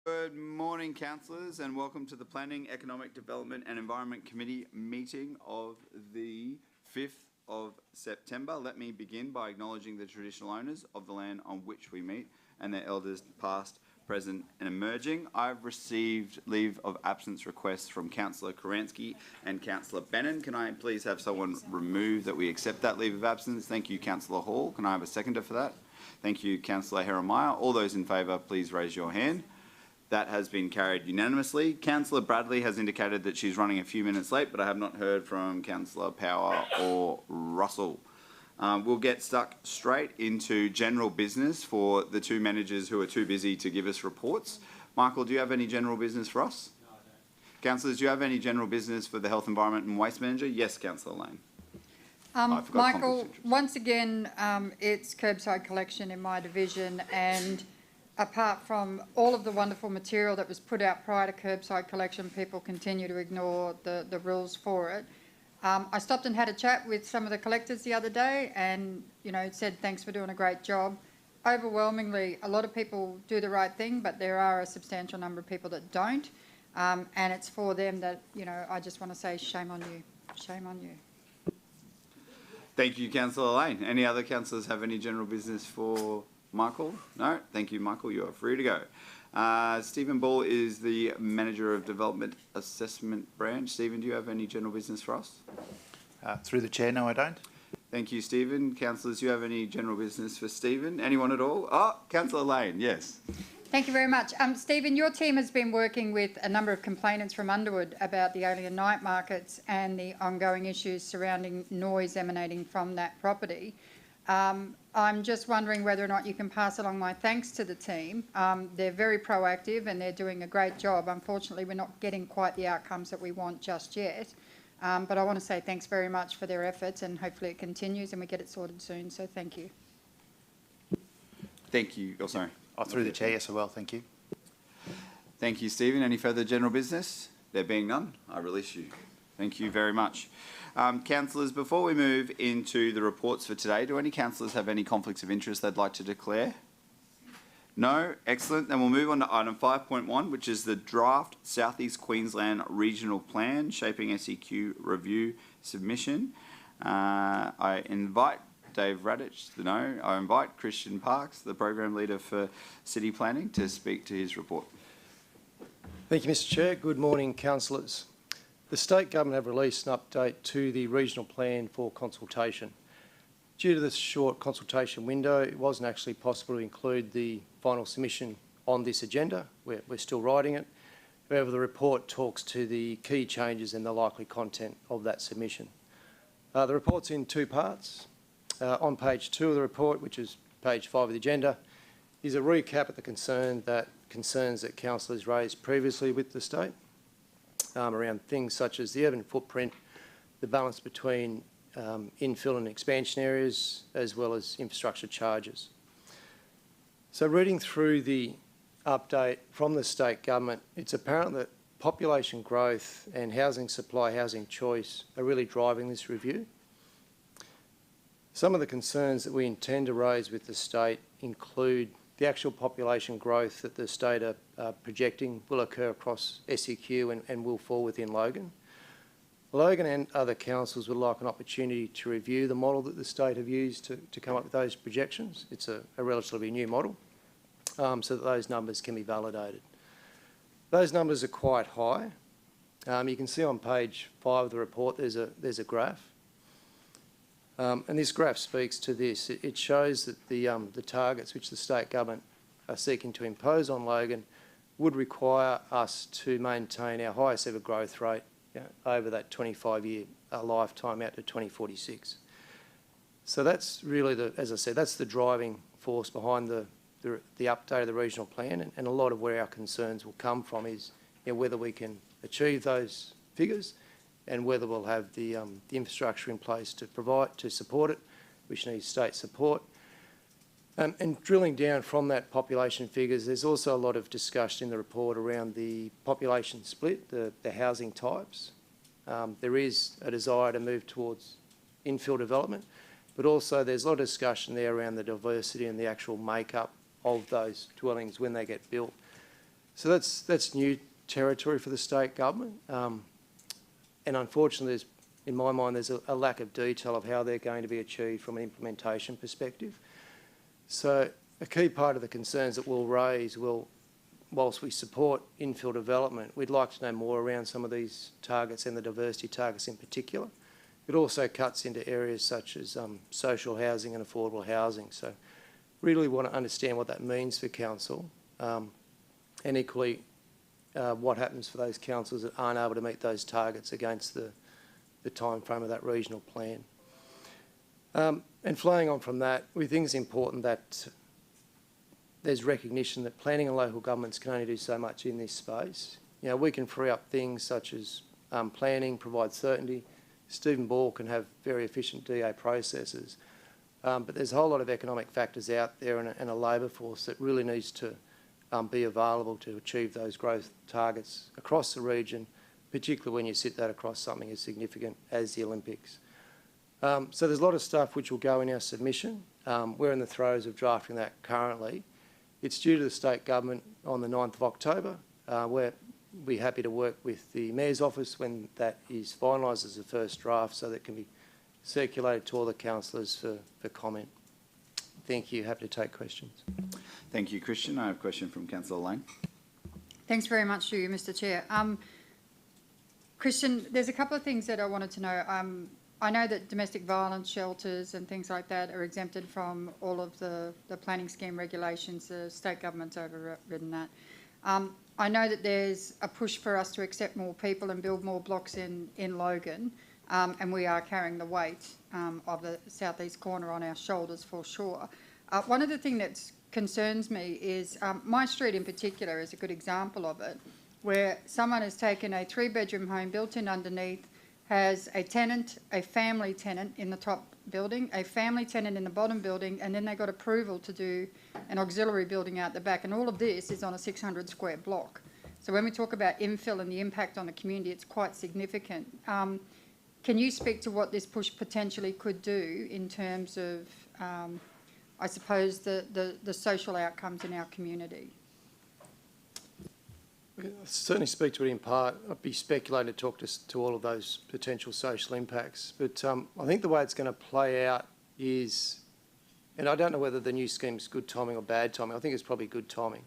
Good morning, councillors, and welcome to the Planning, Economic Development and Environment Committee meeting of the 5th of September. Let me begin by acknowledging the traditional owners of the land on which we meet and their elders past, present and emerging. I've received leave of absence requests from Councillor Karansky and Councillor Bennon. Can I please have someone remove that we accept that leave of absence? Thank you, Councillor Hall. Can I have a seconder for that? Thank you, Councillor Heremiah. All those in favour, please raise your hand. That has been carried unanimously. Councillor Bradley has indicated that she's running a few minutes late, but I have not heard from Councillor Power or Russell. We'll get stuck straight into general business for the two managers who are too busy to give us reports. Michael, do you have any general business for us? No, I don't. Councillors, do you have any general business for the Health, Environment and Waste Manager? Yes, Councillor Lane. Michael, once again, it's curbside collection in my division, and apart from all of the wonderful material that was put out prior to curbside collection, people continue to ignore the rules for it. I stopped and had a chat with some of the collectors the other day and, said thanks for doing a great job. Overwhelmingly, a lot of people do the right thing, but there are a substantial number of people that don't. And it's for them that, I just want to say shame on you. Shame on you. Thank you, Councillor Lane. Any other councillors have any general business for Michael? No? Thank you, Michael. You are free to go. Stephen Ball is the Manager of Development Assessment Branch. Stephen, do you have any general business for us? Through the Chair, no I don't. Thank you, Stephen. Councillors, do you have any general business for Stephen? Anyone at all? Oh, Councillor Lane, yes. Thank you very much. Stephen, your team has been working with a number of complainants from Underwood about the alien night markets and the ongoing issues surrounding noise emanating from that property. I'm just wondering whether or not you can pass along my thanks to the team. They're very proactive and they're doing a great job. Unfortunately, we're not getting quite the outcomes that we want just yet. But I want to say thanks very much for their efforts, and hopefully it continues and we get it sorted soon. So thank you. Thank you. Oh, sorry. Through the Chair, yes I will. Thank you. Thank you, Stephen. Any further general business? There being none, I release you. Thank you very much. Councillors, before we move into the reports for today, do any councillors have any conflicts of interest they'd like to declare? No? Excellent. Then we'll move on to item 5.1, which is the draft South East Queensland Regional Plan Shaping SEQ Review submission. I invite Dave Radich to know. I invite Christian Parks, the Program Leader for City Planning, to speak to his report. Thank you, Mr Chair. Good morning, councillors. The State Government have released an update to the Regional Plan for consultation. Due to this short consultation window, it wasn't actually possible to include the final submission on this agenda. We're still writing it. However, the report talks to the key changes and the likely content of that submission. The report's in two parts. On page 2 of the report, which is page 5 of the agenda, is a recap of the concerns that councillors raised previously with the state around things such as the urban footprint, the balance between infill and expansion areas, as well as infrastructure charges. So reading through the update from the state government, it's apparent that population growth and housing supply, housing choice are really driving this review. Some of the concerns that we intend to raise with the state include the actual population growth that the state are projecting will occur across SEQ and will fall within Logan. Logan and other councils would like an opportunity to review the model that the state have used to come up with those projections. It's a relatively new model, so that those numbers can be validated. Those numbers are quite high. You can see on page 5 of the report there's a graph. And this graph speaks to this. It shows that the targets which the state government are seeking to impose on Logan would require us to maintain our highest ever growth rate over that 25-year lifetime out to 2046. So that's really, as I said, that's the driving force behind the update of the regional plan, and a lot of where our concerns will come from is whether we can achieve those figures and whether we'll have the infrastructure in place to support it, which needs state support. And drilling down from that population figures, there's also a lot of discussion in the report around the population split, the housing types. There is a desire to move towards infill development, but also there's a lot of discussion there around the diversity and the actual makeup of those dwellings when they get built. So that's new territory for the state government. And unfortunately, in my mind, there's a lack of detail of how they're going to be achieved from an implementation perspective. So a key part of the concerns that we'll raise whilst we support infill development, we'd like to know more around some of these targets and the diversity targets in particular. It also cuts into areas such as social housing and affordable housing. So really want to understand what that means for council, and equally what happens for those councils that aren't able to meet those targets against the time frame of that regional plan. And flowing on from that, we think it's important that there's recognition that planning and local governments can only do so much in this space. You know, we can free up things such as planning, provide certainty. Stephen Ball can have very efficient DA processes. But there's a whole lot of economic factors out there and a labour force that really needs to be available to achieve those growth targets across the region, particularly when you sit that across something as significant as the Olympics. So there's a lot of stuff which will go in our submission. We're in the throes of drafting that currently. It's due to the state government on the 9th of October. We're happy to work with the Mayor's office when that is finalised as a first draft so that it can be circulated to all the councillors for comment. Thank you. Happy to take questions. Thank you, Christian. I have a question from Councillor Lane. Thanks very much to you, Mr Chair. Christian, there's a couple of things that I wanted to know. I know that domestic violence shelters and things like that are exempted from all of the planning scheme regulations. The state government's overridden that. I know that there's a push for us to accept more people and build more blocks in Logan, and we are carrying the weight of the southeast corner on our shoulders for sure. One of the things that concerns me is my street in particular is a good example of it, where someone has taken a 3-bedroom home built in underneath, has a tenant, a family tenant in the top building, a family tenant in the bottom building, and then they got approval to do an auxiliary building out the back, and all of this is on a 600 square block. So when we talk about infill and the impact on the community, it's quite significant. Can you speak to what this push potentially could do in terms of, I suppose, the social outcomes in our community? I'll certainly speak to it in part. I'd be speculating to talk to all of those potential social impacts. But I think the way it's going to play out is, and I don't know whether the new scheme is good timing or bad timing, I think it's probably good timing.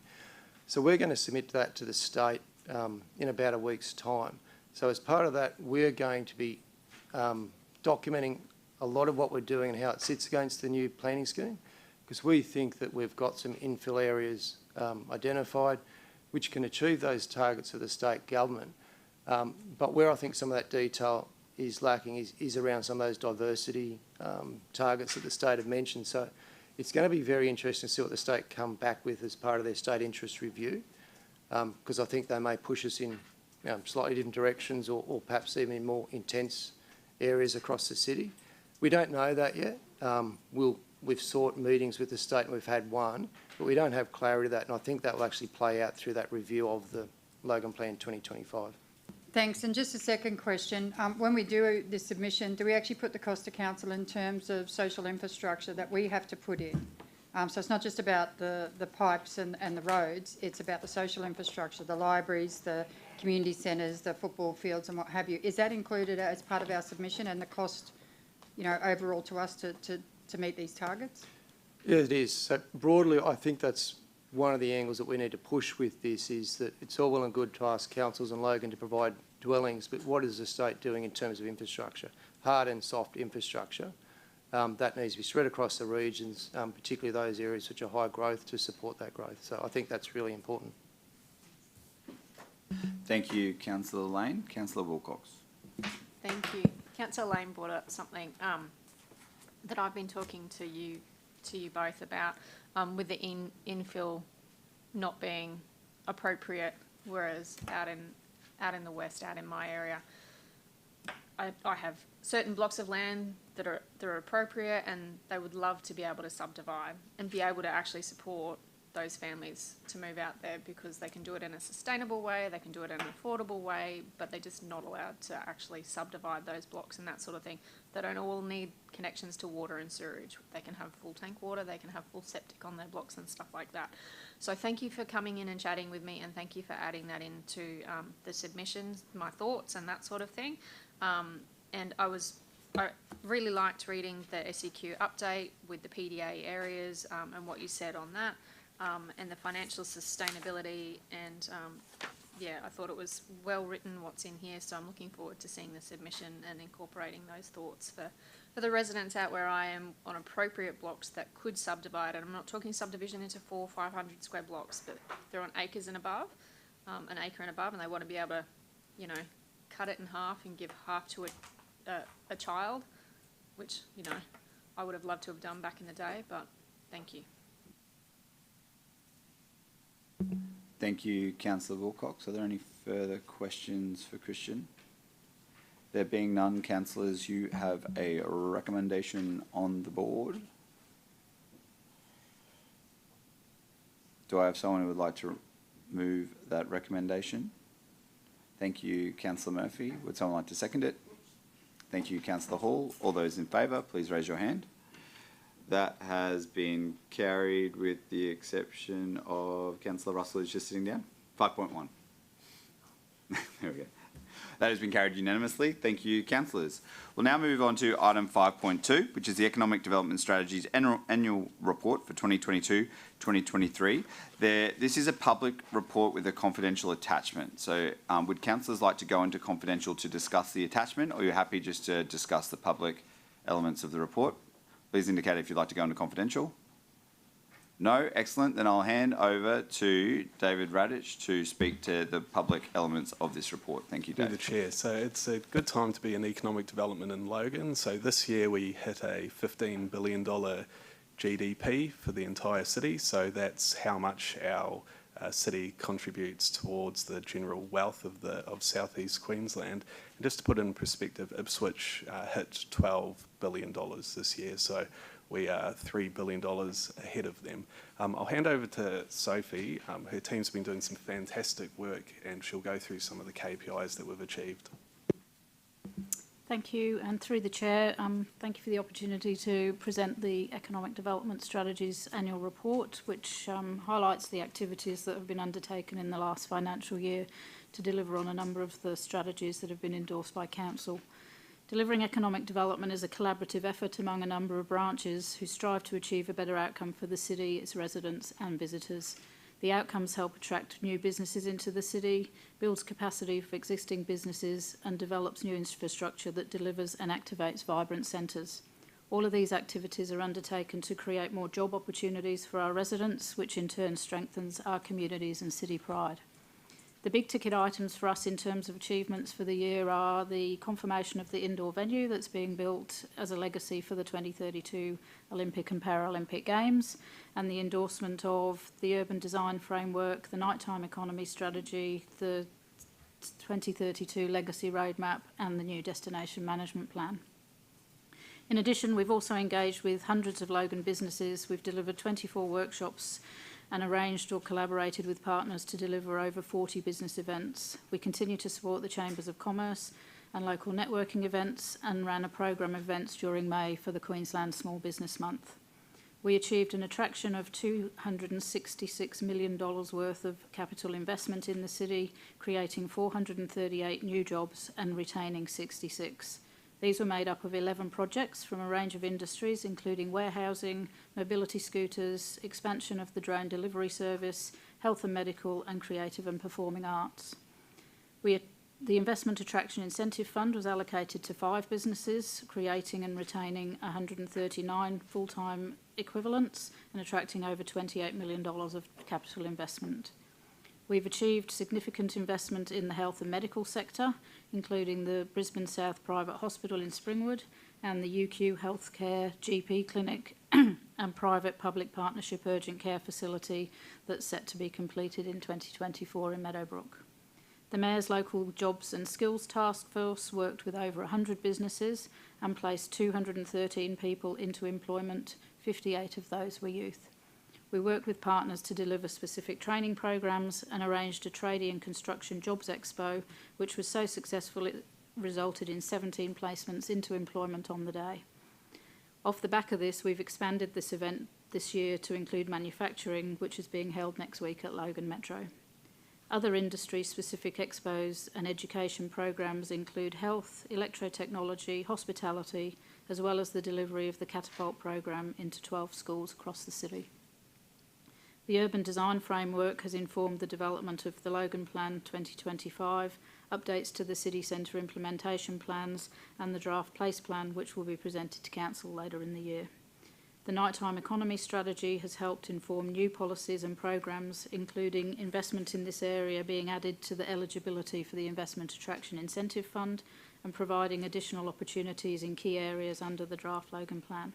So we're going to submit that to the state in about a week's time. So as part of that, we're going to be documenting a lot of what we're doing and how it sits against the new planning scheme, because we think that we've got some infill areas identified which can achieve those targets of the state government. But where I think some of that detail is lacking is around some of those diversity targets that the state have mentioned. So it's going to be very interesting to see what the state come back with as part of their state interest review, because I think they may push us in slightly different directions or perhaps even in more intense areas across the city. We don't know that yet. We've sought meetings with the state and we've had one, but we don't have clarity of that, and I think that will actually play out through that review of the Logan Plan 2025. Thanks. And just a second question. When we do this submission, do we actually put the cost to council in terms of social infrastructure that we have to put in? So it's not just about the pipes and the roads, it's about the social infrastructure, the libraries, the community centres, the football fields and what have you. Is that included as part of our submission and the cost, overall to us to meet these targets? Yeah, it is. So broadly, I think that's one of the angles that we need to push with this, is that it's all well and good to ask councils and Logan to provide dwellings, but what is the state doing in terms of infrastructure, hard and soft infrastructure? That needs to be spread across the regions, particularly those areas which are high growth, to support that growth. So I think that's really important. Thank you, Councillor Lane. Councillor Wilcox. Thank you. Councillor Lane brought up something that I've been talking to you both about, with the infill not being appropriate, whereas out in the west, out in my area, I have certain blocks of land that are appropriate, and they would love to be able to subdivide and be able to actually support those families to move out there because they can do it in a sustainable way, they can do it in an affordable way, but they're just not allowed to actually subdivide those blocks and that sort of thing. They don't all need connections to water and sewerage. They can have full tank water, they can have full septic on their blocks and stuff like that. So thank you for coming in and chatting with me, and thank you for adding that into the submissions, my thoughts and that sort of thing. And I really liked reading the SEQ update with the PDA areas and what you said on that, and the financial sustainability, and yeah, I thought it was well written what's in here, so I'm looking forward to seeing the submission and incorporating those thoughts for the residents out where I am on appropriate blocks that could subdivide. And I'm not talking subdivision into 400 or 500 square blocks, but they're on acres and above, an acre and above, and they want to be able to, you know, cut it in half and give half to a child, which, you know, I would have loved to have done back in the day, but thank you. Thank you, Councillor Wilcox. Are there any further questions for Christian? There being none, councillors, you have a recommendation on the board. Do I have someone who would like to move that recommendation? Thank you, Councillor Murphy. Would someone like to second it? Thank you, Councillor Hall. All those in favour, please raise your hand. That has been carried with the exception of Councillor Russell, who's just sitting down. 5.1. There we go. That has been carried unanimously. Thank you, councillors. We'll now move on to item 5.2, which is the Economic Development Strategy's annual report for 2022-2023. This is a public report with a confidential attachment. So would councillors like to go into confidential to discuss the attachment, or are you happy just to discuss the public elements of the report? Please indicate if you'd like to go into confidential. No? Excellent. Then I'll hand over to David Radich to speak to the public elements of this report. Thank you, David. Through the Chair. So it's a good time to be in economic development in Logan. So this year we hit a $15 billion GDP for the entire city. So that's how much our city contributes towards the general wealth of southeast Queensland. And just to put it in perspective, Ipswich hit $12 billion this year. So we are $3 billion ahead of them. I'll hand over to Sophie. Her team's been doing some fantastic work, and she'll go through some of the KPIs that we've achieved. Thank you, and through the Chair, thank you for the opportunity to present the Economic Development Strategy's annual report, which highlights the activities that have been undertaken in the last financial year to deliver on a number of the strategies that have been endorsed by Council. Delivering economic development is a collaborative effort among a number of branches who strive to achieve a better outcome for the city, its residents and visitors. The outcomes help attract new businesses into the city, builds capacity for existing businesses and develops new infrastructure that delivers and activates vibrant centres. All of these activities are undertaken to create more job opportunities for our residents, which in turn strengthens our communities and city pride. The big ticket items for us in terms of achievements for the year are the confirmation of the indoor venue that's being built as a legacy for the 2032 Olympic and Paralympic Games, and the endorsement of the urban design framework, the nighttime economy strategy, the 2032 legacy roadmap and the new destination management plan. In addition, we've also engaged with hundreds of Logan businesses. We've delivered 24 workshops and arranged or collaborated with partners to deliver over 40 business events. We continue to support the Chambers of Commerce and local networking events and ran a programme of events during May for the Queensland Small Business Month. We achieved an attraction of $266 million worth of capital investment in the city, creating 438 new jobs and retaining 66. These were made up of 11 projects from a range of industries, including warehousing, mobility scooters, expansion of the drone delivery service, health and medical, and creative and performing arts. The Investment Attraction Incentive Fund was allocated to 5 businesses, creating and retaining 139 full-time equivalents and attracting over $28 million of capital investment. We've achieved significant investment in the health and medical sector, including the Brisbane South Private Hospital in Springwood and the UQ Healthcare GP Clinic and private public partnership urgent care facility that's set to be completed in 2024 in Meadowbrook. The Mayor's Local Jobs and Skills Task Force worked with over 100 businesses and placed 213 people into employment. 58 of those were youth. We worked with partners to deliver specific training programs and arranged a tradie and construction jobs expo, which was so successful it resulted in 17 placements into employment on the day. Off the back of this, we've expanded this event this year to include manufacturing, which is being held next week at Logan Metro. Other industry-specific expos and education programs include health, electrotechnology, hospitality, as well as the delivery of the Catapult program into 12 schools across the city. The urban design framework has informed the development of the Logan Plan 2025, updates to the city centre implementation plans and the draft place plan, which will be presented to council later in the year. The nighttime economy strategy has helped inform new policies and programs, including investment in this area being added to the eligibility for the Investment Attraction Incentive Fund and providing additional opportunities in key areas under the draft Logan Plan.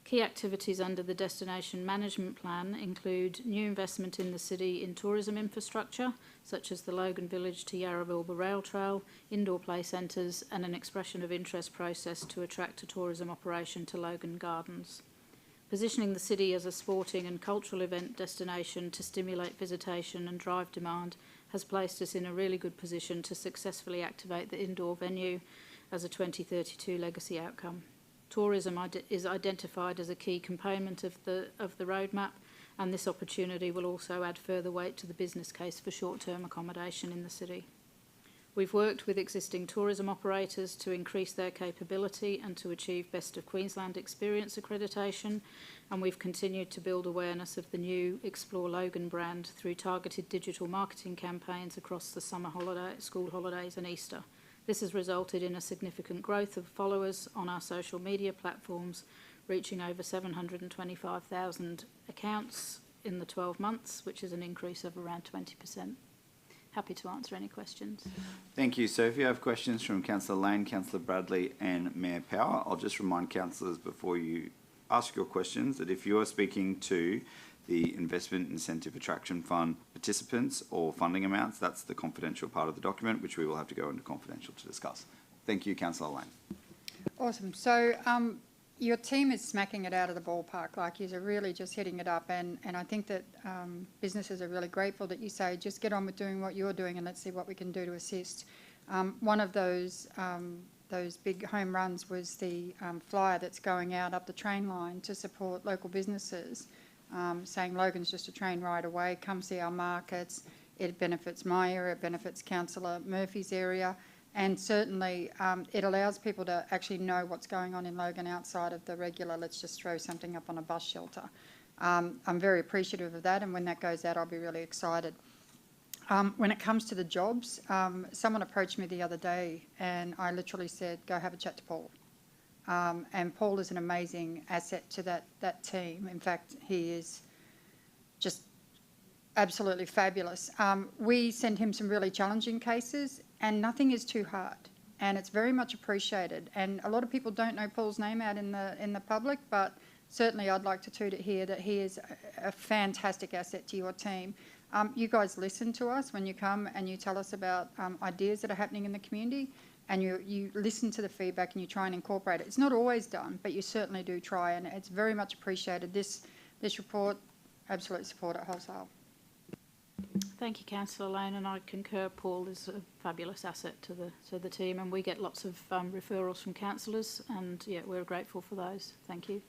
Key activities under the Destination Management Plan include new investment in the city in tourism infrastructure, such as the Logan Village to Yarrabilba Rail Trail, indoor play centres and an expression of interest process to attract a tourism operation to Logan Gardens. Positioning the city as a sporting and cultural event destination to stimulate visitation and drive demand has placed us in a really good position to successfully activate the indoor venue as a 2032 legacy outcome. Tourism is identified as a key component of the roadmap, and this opportunity will also add further weight to the business case for short-term accommodation in the city. We've worked with existing tourism operators to increase their capability and to achieve Best of Queensland Experience accreditation, and we've continued to build awareness of the new Explore Logan brand through targeted digital marketing campaigns across the summer school holidays and Easter. This has resulted in a significant growth of followers on our social media platforms, reaching over 725,000 accounts in the 12 months, which is an increase of around 20%. Happy to answer any questions. Thank you. So if you have questions from Councillor Lane, Councillor Bradley and Mayor Power, I'll just remind councillors before you ask your questions that if you are speaking to the Investment Incentive Attraction Fund participants or funding amounts, that's the confidential part of the document, which we will have to go into confidential to discuss. Thank you, Councillor Lane. Awesome. So your team is smacking it out of the ballpark, like you're really just hitting it up, and I think that businesses are really grateful that you say just get on with doing what you're doing and let's see what we can do to assist. One of those big home runs was the flyer that's going out up the train line to support local businesses, saying Logan's just a train ride away, come see our markets. It benefits my area, it benefits Councillor Murphy's area, and certainly it allows people to actually know what's going on in Logan outside of the regular, let's just throw something up on a bus shelter. I'm very appreciative of that, and when that goes out, I'll be really excited. When it comes to the jobs, someone approached me the other day and I literally said, go have a chat to Paul. And Paul is an amazing asset to that team. In fact, he is just absolutely fabulous. We send him some really challenging cases and nothing is too hard, and it's very much appreciated. And a lot of people don't know Paul's name out in the public, but certainly I'd like to toot it here that he is a fantastic asset to your team. You guys listen to us when you come and you tell us about ideas that are happening in the community, and you listen to the feedback and you try and incorporate it. It's not always done, but you certainly do try, and it's very much appreciated. This report, absolute support at wholesale. Thank you, Councillor Lane, and I concur. Paul is a fabulous asset to the team, and we get lots of referrals from councillors, and yeah, we're grateful for those. Thank you.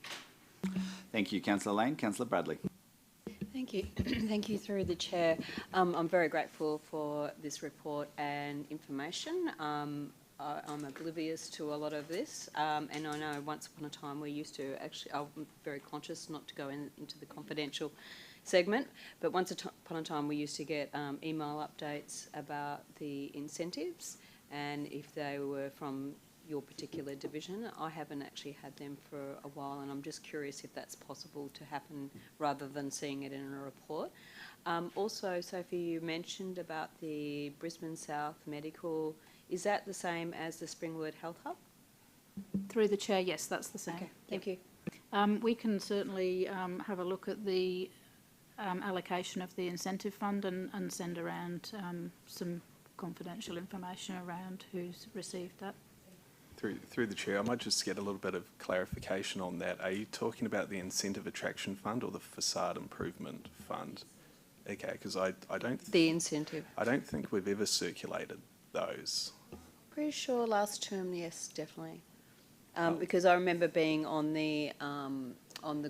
Thank you, Councillor Lane. Councillor Bradley. Thank you. Thank you through the chair. I'm very grateful for this report and information. I'm oblivious to a lot of this, and I know once upon a time we used to actually, I'm very conscious not to go into the confidential segment, but once upon a time we used to get email updates about the incentives, and if they were from your particular division. I haven't actually had them for a while, and I'm just curious if that's possible to happen rather than seeing it in a report. Also, Sophie, you mentioned about the Brisbane South Medical. Is that the same as the Springwood Health Hub? Through the chair, yes, that's the same. Okay, thank you. We can certainly have a look at the allocation of the incentive fund and send around some confidential information around who's received that. Through the chair, I might just get a little bit of clarification on that. Are you talking about the incentive attraction fund or the facade improvement fund? Okay, because I don't. The incentive. I don't think we've ever circulated those. Pretty sure last term, yes, definitely. Because I remember being on the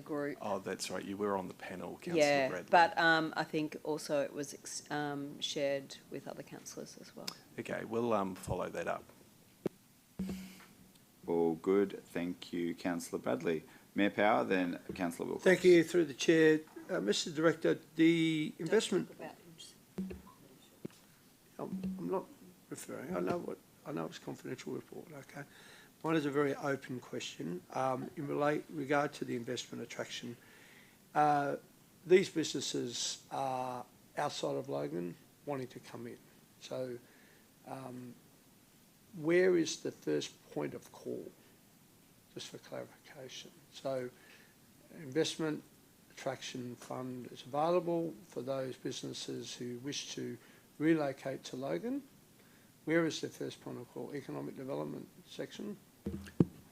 group. Oh, that's right. You were on the panel, Councillor Yeah, Bradley. but I think also it was shared with other councillors as well. Okay, we'll follow that up. All good. Thank you, Councillor Bradley. Mayor Power, then Councillor Wilcox. Thank you, through the chair. Mr Director, the investment, I'm not referring, I know it's a confidential report, okay? Mine is a very open question. In regard to the investment attraction, these businesses are outside of Logan wanting to come in. So where is the first point of call, just for clarification? So investment attraction fund is available for those businesses who wish to relocate to Logan. Where is the first point of call? Economic development section?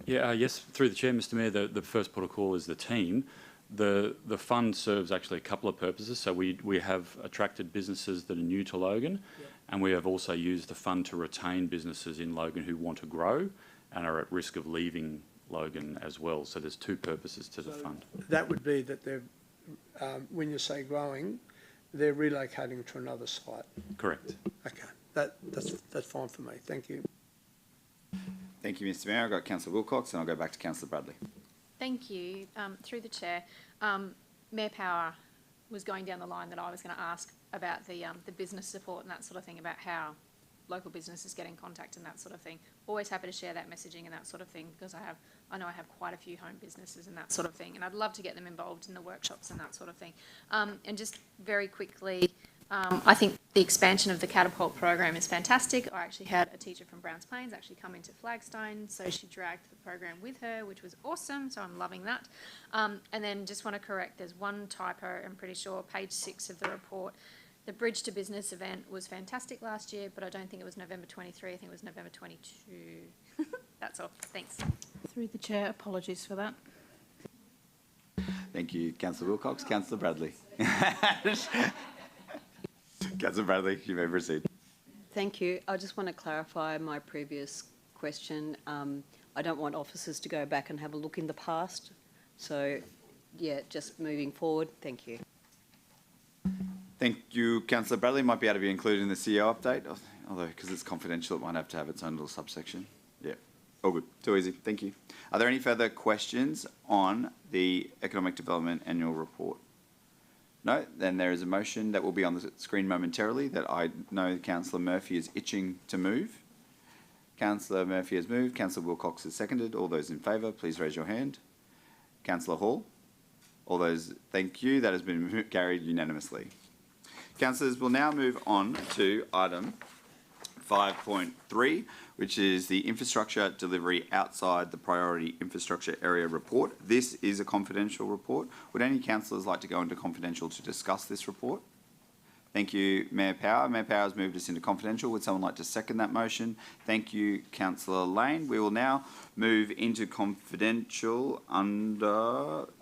Yeah, yes, through the chair, Mr Mayor, the first port of call is the team. The fund serves actually a couple of purposes. So we have attracted businesses that are new to Logan, and we have also used the fund to retain businesses in Logan who want to grow and are at risk of leaving Logan as well. So there's two purposes to the fund. That would be that they're, when you say growing, they're relocating to another site. Correct. Okay, that's fine for me. Thank you. Thank you, Mr Mayor. I've got Councillor Wilcox and I'll go back to Councillor Bradley. Thank you. Through the chair, Mayor Power was going down the line that I was going to ask about the business support and that sort of thing, about how local businesses get in contact and that sort of thing. Always happy to share that messaging and that sort of thing, because I know I have quite a few home businesses and that sort of thing, and I'd love to get them involved in the workshops and that sort of thing. And just very quickly, I think the expansion of the Catapult program is fantastic. I actually had a teacher from Browns Plains actually come into Flagstone, so she dragged the program with her, which was awesome, so I'm loving that. And then just want to correct, there's one typo, I'm pretty sure, page 6 of the report. The Bridge to Business event was fantastic last year, but I don't think it was November 23, I think it was November 22. That's all, thanks. Through the chair, apologies for that. Thank you, Councillor Wilcox. Councillor Bradley. Councillor Bradley, you may proceed. Thank you. I just want to clarify my previous question. I don't want officers to go back and have a look in the past. So, yeah, just moving forward. Thank you. Thank you, Councillor Bradley. Might be able to be included in the CEO update, although because it's confidential, it might have to have its own little subsection. Yeah, all good. Too easy. Thank you. Are there any further questions on the Economic Development Annual Report? No? Then there is a motion that will be on the screen momentarily that I know Councillor Murphy is itching to move. Councillor Murphy has moved. Councillor Wilcox has seconded. All those in favour, please raise your hand. Councillor Hall? All those, thank you. That has been carried unanimously. Councillors, we'll now move on to item 5.3, which is the infrastructure delivery outside the priority infrastructure area report. This is a confidential report. Would any councillors like to go into confidential to discuss this report? Thank you, Mayor Power. Mayor Power has moved us into confidential. Would someone like to second that motion? Thank you, Councillor Lane. We will now move into confidential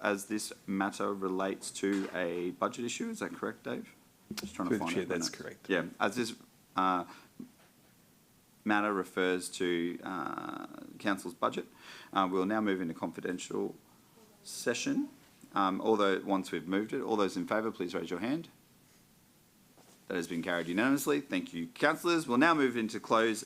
as this matter relates to a budget issue. Is that correct, Dave? Just trying to find it. That's correct. Yeah, as this matter refers to council's budget, we'll now move into confidential session. Although once we've moved it, all those in favour, please raise your hand. That has been carried unanimously. Thank you, councillors. We'll now move into close.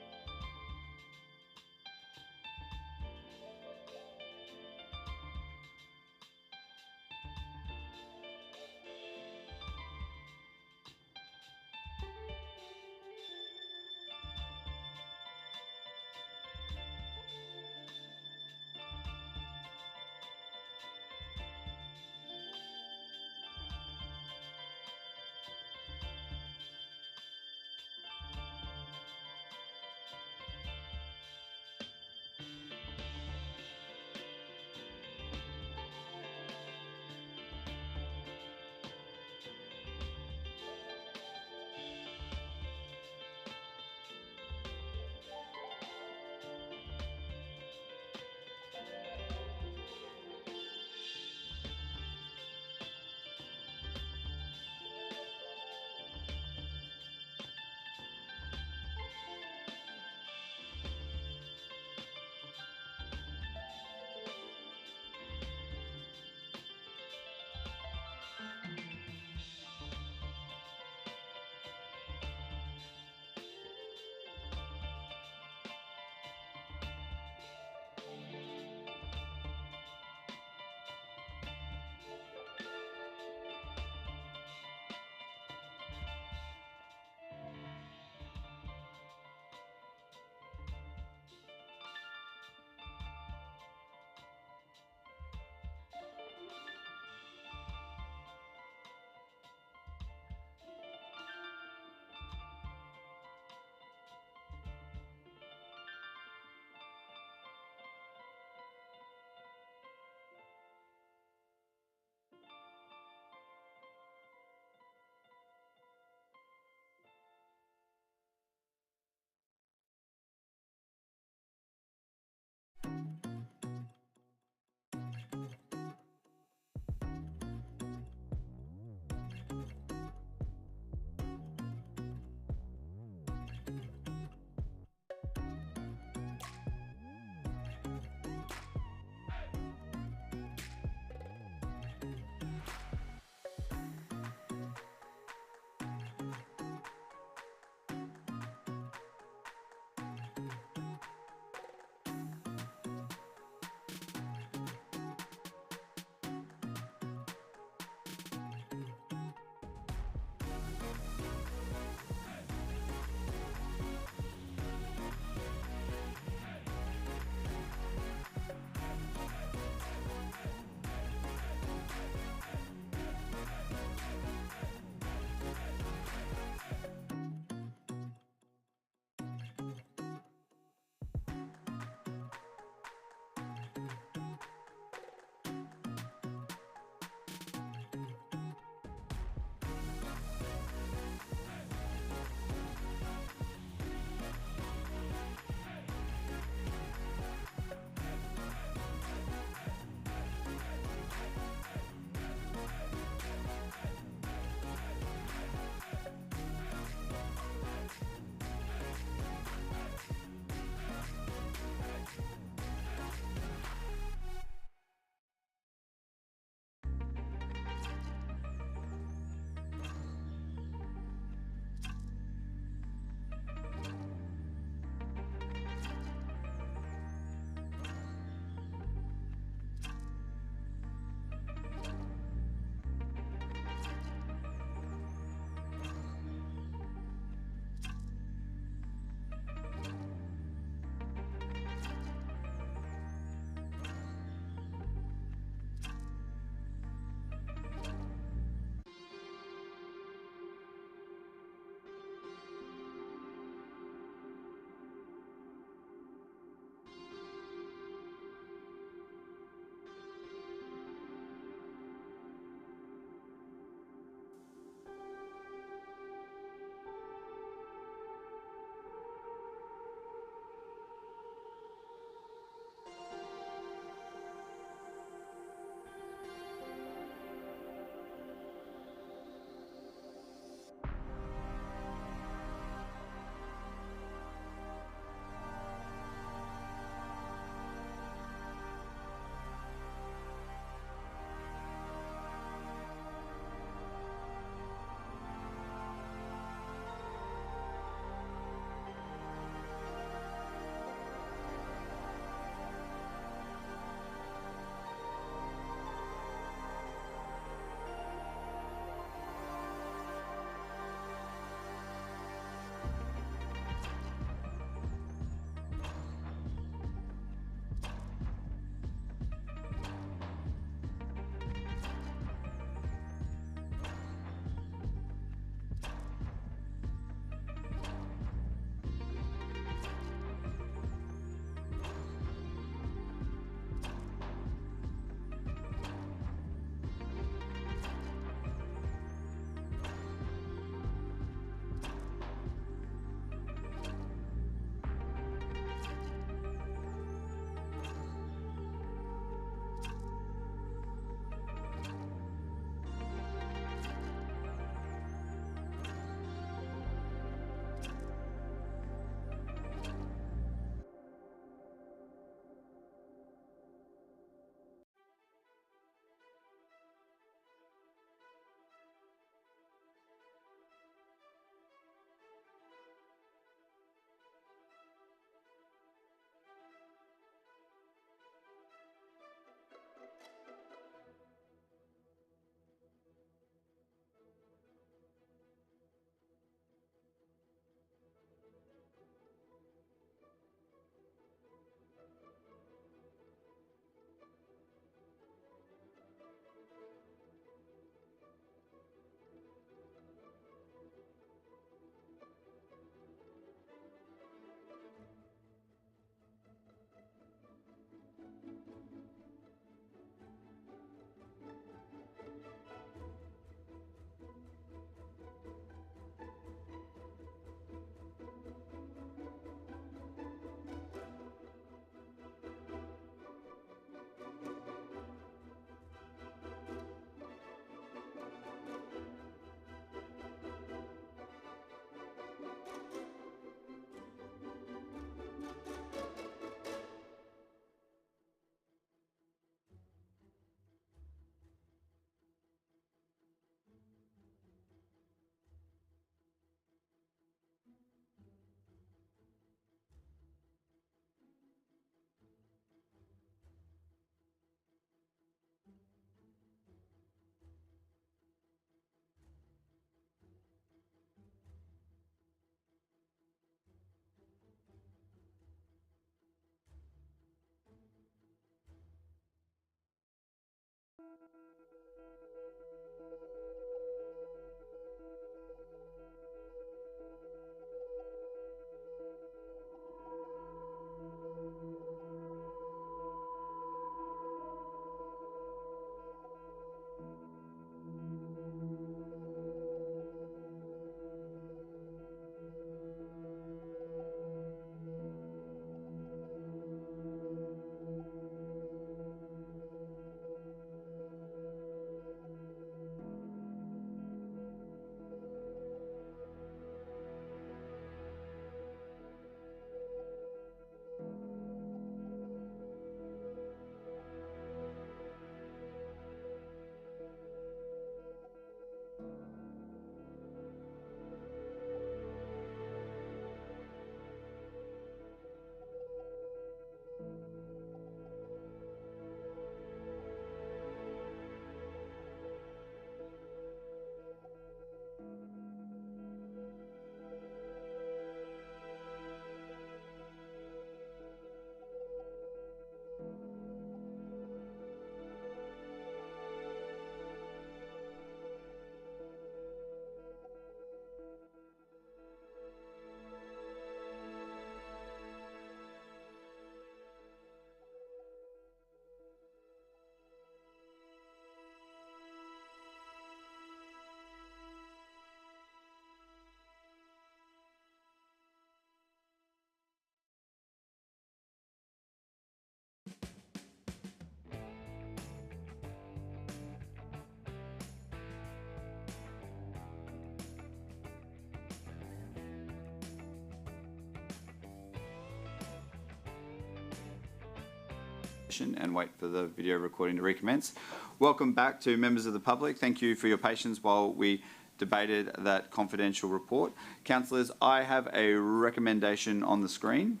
and wait for the video recording to recommence. Welcome back to members of the public. Thank you for your patience while we debated that confidential report. Councillors, I have a recommendation on the screen.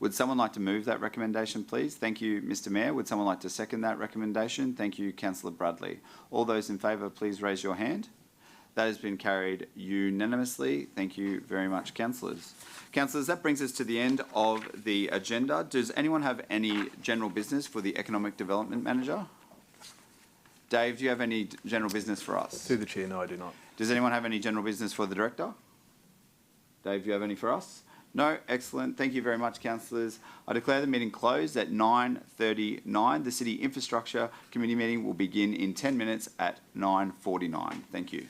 Would someone like to move that recommendation, please? Thank you, Mr. Mayor. Would someone like to second that recommendation? Thank you, Councillor Bradley. All those in favour, please raise your hand. That has been carried unanimously. Thank you very much, councillors. Councillors, that brings us to the end of the agenda. Does anyone have any general business for the Economic Development Manager? Dave, do you have any general business for us? Through the chair, no, I do not. Does anyone have any general business for the Director? Dave, do you have any for us? No? Excellent. Thank you very much, councillors. I declare the meeting closed at 9:39. The City Infrastructure Committee meeting will begin in 10 minutes at 9:49. Thank you.